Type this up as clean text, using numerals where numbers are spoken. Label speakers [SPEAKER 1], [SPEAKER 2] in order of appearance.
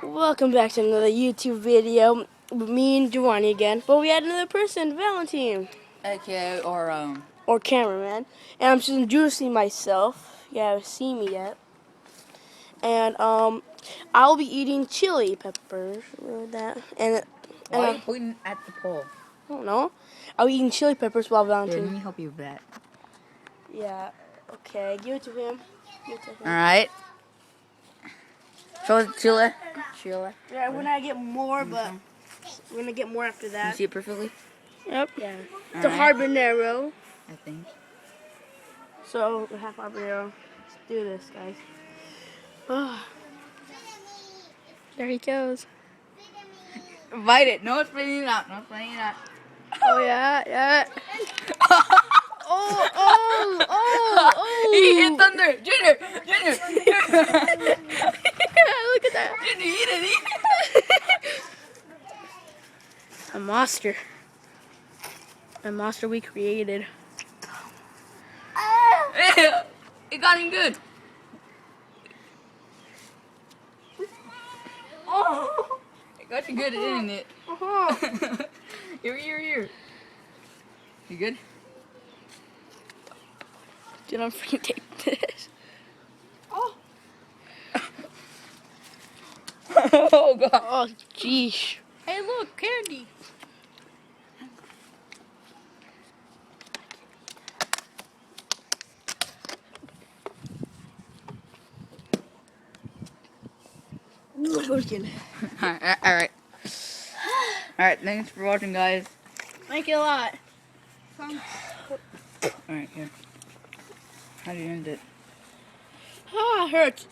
[SPEAKER 1] Welcome back to another YouTube video with me and Giovanni again. But we had another person, Valentine.
[SPEAKER 2] Okay, or
[SPEAKER 1] cameraman. And I'm just introducing myself. You haven't seen me yet. And I'll be eating chili peppers with that. And
[SPEAKER 2] why are you pointing at the pole?
[SPEAKER 1] I don't know. I'll be eating chili peppers while
[SPEAKER 2] Here,
[SPEAKER 1] Valentine.
[SPEAKER 2] let me help you with that.
[SPEAKER 1] Yeah. Okay, give it to him.
[SPEAKER 2] Alright. Show the chili.
[SPEAKER 1] Yeah, we're gonna get more, but we're gonna get more after
[SPEAKER 2] You
[SPEAKER 1] that.
[SPEAKER 2] see it perfectly?
[SPEAKER 1] Yep. Yeah. It's a harbonaro.
[SPEAKER 2] I think.
[SPEAKER 1] So we have harbonaro. Let's do this, guys. Oh. There he goes.
[SPEAKER 2] Bite it. No spitting it out. No spitting it out.
[SPEAKER 1] Oh yeah. Oh.
[SPEAKER 2] He hit thunder. Junior.
[SPEAKER 1] Look at that.
[SPEAKER 2] Junior, eat it.
[SPEAKER 1] A monster. A monster we created.
[SPEAKER 2] It got him good. Oh, it got you good, didn't it? Here. You good?
[SPEAKER 1] Dude, I'm freaking tape this.
[SPEAKER 2] Oh god.
[SPEAKER 1] Oh, jeez.
[SPEAKER 2] Hey, look, candy. Alright. Alright, thanks for watching, guys.
[SPEAKER 1] Thank you a lot.
[SPEAKER 2] Alright, here. How do you end it?
[SPEAKER 1] Ah, it hurts.